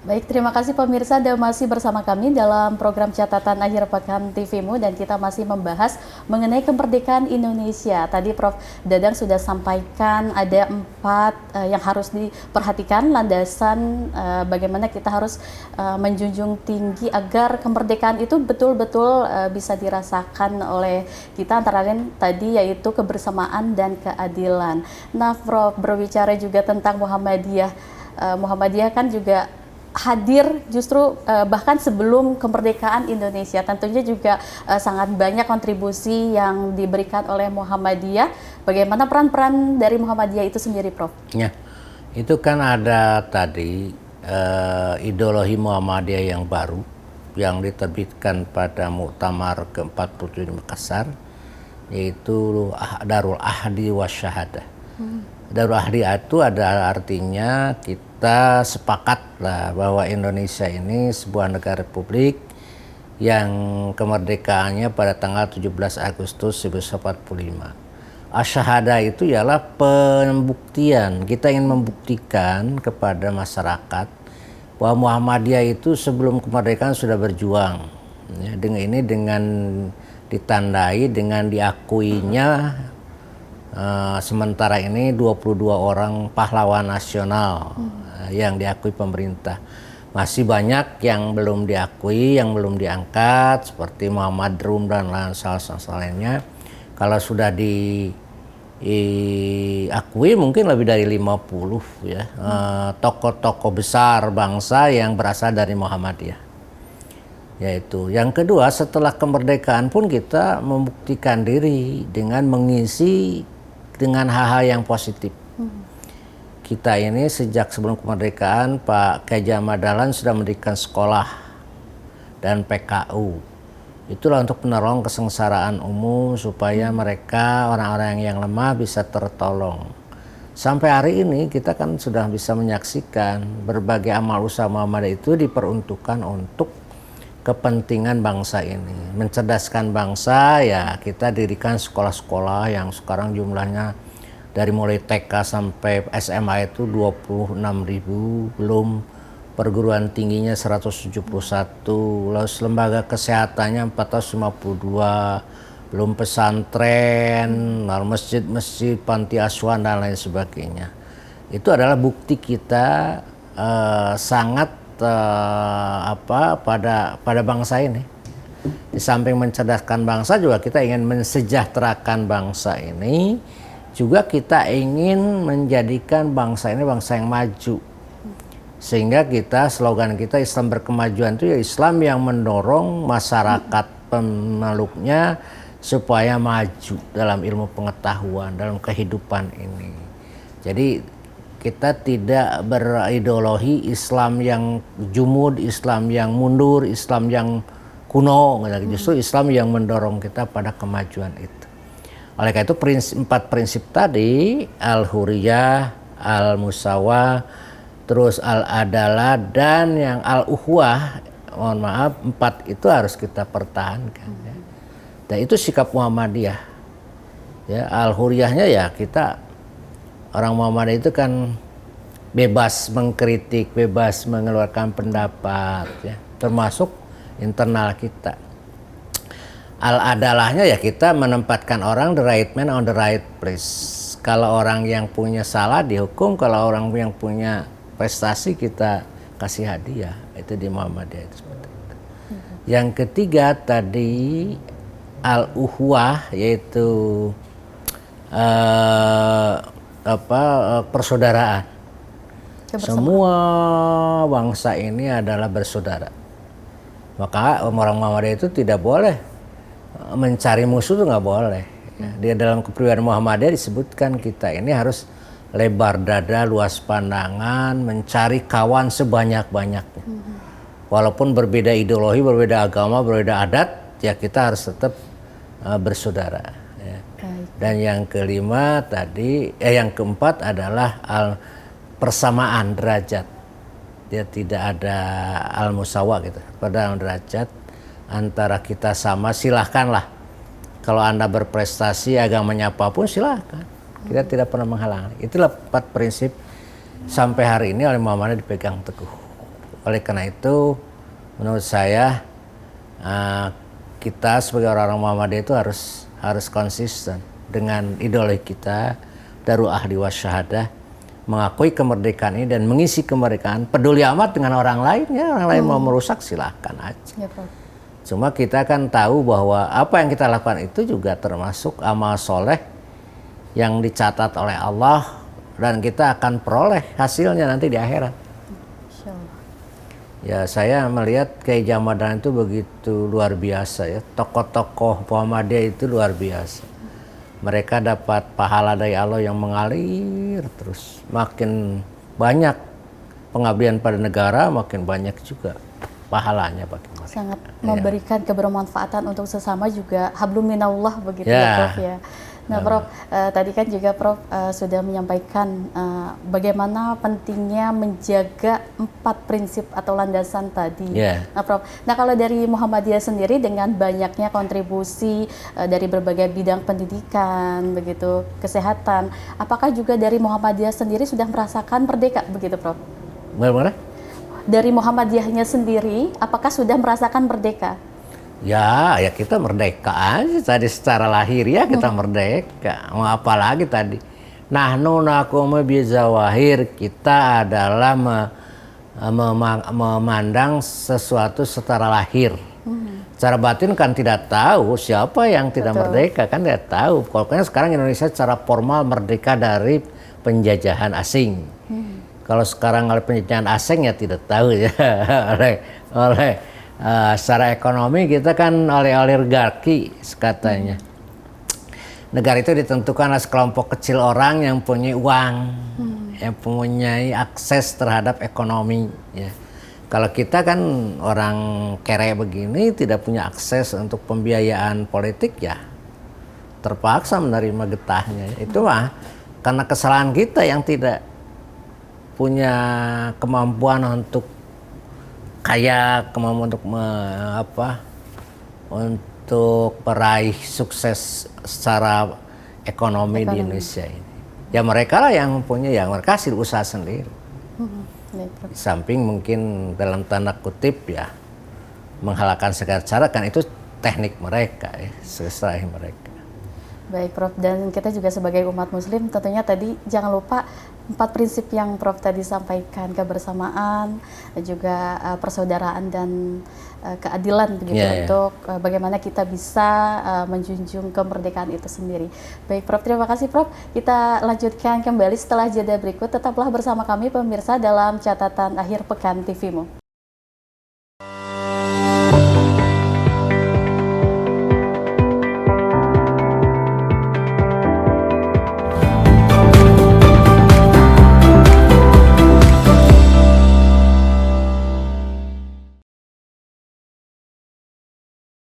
Baik, terima kasih pemirsa dan masih bersama kami dalam program Catatan Akhir Pekan TVmu dan kita masih membahas mengenai kemerdekaan Indonesia. Tadi Prof. Dadang sudah sampaikan ada 4 yang harus diperhatikan landasan bagaimana kita harus menjunjung tinggi agar kemerdekaan itu betul-betul bisa dirasakan oleh kita, antara lain tadi yaitu kebersamaan dan keadilan. Nah, Prof, berbicara juga tentang Muhammadiyah. Muhammadiyah kan juga hadir justru bahkan sebelum kemerdekaan Indonesia. Tentunya juga sangat banyak kontribusi yang diberikan oleh Muhammadiyah. Bagaimana peran-peran dari Muhammadiyah itu sendiri, Prof? Ya, itu kan ada tadi ideologi Muhammadiyah yang baru yang diterbitkan pada Muktamar ke-47 di Makassar, yaitu Darul Ahdi Wasyahadah. Darul Ahdi itu ada artinya kita sepakatlah bahwa Indonesia ini sebuah negara republik yang kemerdekaannya pada tanggal 17 Agustus 1945. Asyhadah itu ialah pembuktian. Kita ingin membuktikan kepada masyarakat bahwa Muhammadiyah itu sebelum kemerdekaan sudah berjuang. Ya, dengan ditandai dengan diakuinya sementara ini 22 orang pahlawan nasional yang diakui pemerintah. Masih banyak yang belum diakui, yang belum diangkat, seperti Muhammad Rum dan lainnya. Kalau sudah diakui mungkin lebih dari 50 ya tokoh-tokoh besar bangsa yang berasal dari Muhammadiyah. Yaitu yang kedua, setelah kemerdekaan pun kita membuktikan diri dengan mengisi dengan hal-hal yang positif. Kita ini sejak sebelum kemerdekaan Pak K.H. Dahlan sudah mendirikan sekolah dan PKU. Itulah untuk menolong kesengsaraan umum supaya mereka orang-orang yang lemah bisa tertolong. Sampai hari ini kita kan sudah bisa menyaksikan berbagai amal usaha Muhammadiyah itu diperuntukkan untuk kepentingan bangsa ini, mencerdaskan bangsa. Ya, kita dirikan sekolah-sekolah yang sekarang jumlahnya dari mulai TK sampai SMA itu 26.000, belum perguruan tingginya 171, lalu lembaga kesehatannya 452, belum pesantren, lalu masjid-masjid, panti asuhan dan lain sebagainya. Itu adalah bukti kita sangat pada bangsa ini. Di samping mencerdaskan bangsa juga kita ingin mensejahterakan bangsa ini, juga kita ingin menjadikan bangsa ini bangsa yang maju. Sehingga kita slogan kita Islam berkemajuan itu ya Islam yang mendorong masyarakat pemeluknya supaya maju dalam ilmu pengetahuan, dalam kehidupan ini. Jadi kita tidak berideologi Islam yang jumud, Islam yang mundur, Islam yang kuno. Justru Islam yang mendorong kita pada kemajuan itu. Oleh karena itu 4 prinsip tadi, al-huriyah, al-musawah, terus al-adalah, dan yang al-uhwah, mohon maaf, 4 itu harus kita pertahankan. Ya. Dan itu sikap Muhammadiyah. Ya, al-huriyahnya ya kita orang Muhammadiyah itu kan bebas mengkritik, bebas mengeluarkan pendapat, ya, termasuk internal kita. Al-adalahnya ya kita menempatkan orang the right man on the right place. Kalau orang yang punya salah dihukum, kalau orang yang punya prestasi kita kasih hadiah. Itu di Muhammadiyah itu seperti itu. Yang ketiga tadi al-uhwah, yaitu persaudaraan. Semua bangsa ini adalah bersaudara. Maka orang Muhammadiyah itu tidak boleh mencari musuh, itu nggak boleh. Ya, di dalam kepribadian Muhammadiyah disebutkan kita ini harus lebar dada, luas pandangan, mencari kawan sebanyak-banyaknya. Walaupun berbeda ideologi, berbeda agama, berbeda adat, ya kita harus tetap bersaudara. Ya. Dan yang kelima tadi, yang keempat adalah persamaan derajat. Dia tidak ada al-musawah gitu. Pada derajat antara kita sama, silahkanlah. Kalau Anda berprestasi agamanya apapun silahkan. Kita tidak pernah menghalangi. Itulah 4 prinsip sampai hari ini oleh Muhammadiyah dipegang teguh. Oleh karena itu, menurut saya kita sebagai orang-orang Muhammadiyah itu harus konsisten dengan ideologi kita, Darul Ahdi Wasyahadah, mengakui kemerdekaan ini dan mengisi kemerdekaan, peduli amat dengan orang lain, ya orang lain mau merusak silahkan aja. Ya, Prof. Cuma kita kan tahu bahwa apa yang kita lakukan itu juga termasuk amal soleh yang dicatat oleh Allah dan kita akan peroleh hasilnya nanti di akhirat. Insya Allah. Ya, saya melihat Kiai Jamadan itu begitu luar biasa ya. Tokoh-tokoh Muhammadiyah itu luar biasa. Mereka dapat pahala dari Allah yang mengalir terus. Makin banyak pengabdian pada negara, makin banyak juga pahalanya bagi mereka. Sangat memberikan kebermanfaatan untuk sesama juga hablum minallah begitu ya, Prof ya. Nah, Prof, tadi kan juga Prof sudah menyampaikan bagaimana pentingnya menjaga 4 prinsip atau landasan tadi. Nah, Prof, nah kalau dari Muhammadiyah sendiri dengan banyaknya kontribusi dari berbagai bidang pendidikan, begitu, kesehatan, apakah juga dari Muhammadiyah sendiri sudah merasakan merdeka begitu, Prof? Bagaimana? Dari Muhammadiyahnya sendiri, apakah sudah merasakan merdeka? Ya kita merdeka aja tadi secara lahir ya kita merdeka. Mau apa lagi tadi? Nahnu nakumu bizawahir, kita adalah memandang sesuatu secara lahir. Secara batin kan tidak tahu siapa yang tidak merdeka, kan tidak tahu. Pokoknya sekarang Indonesia secara formal merdeka dari penjajahan asing. Kalau sekarang oleh penjajahan asing ya tidak tahu ya oleh secara ekonomi kita kan oleh oligarki katanya. Negara itu ditentukan oleh sekelompok kecil orang yang punya uang, yang mempunyai akses terhadap ekonomi. Ya. Kalau kita kan orang kere begini tidak punya akses untuk pembiayaan politik ya terpaksa menerima getahnya. Itu mah karena kesalahan kita yang tidak punya kemampuan untuk kemampuan untuk meraih sukses secara ekonomi di Indonesia ini. Ya mereka lah yang punya, yang mereka hasil usaha sendiri. Di samping mungkin dalam tanda kutip ya menghalalkan segala cara, kan itu teknik mereka ya, sesuai mereka. Baik, Prof, dan kita juga sebagai umat muslim tentunya tadi jangan lupa 4 prinsip yang Prof tadi sampaikan, kebersamaan, juga persaudaraan dan keadilan begitu untuk bagaimana kita bisa menjunjung kemerdekaan itu sendiri. Baik, Prof, terima kasih, Prof. Kita lanjutkan kembali setelah jeda berikut. Tetaplah bersama kami pemirsa dalam catatan akhir pekan TV-mu.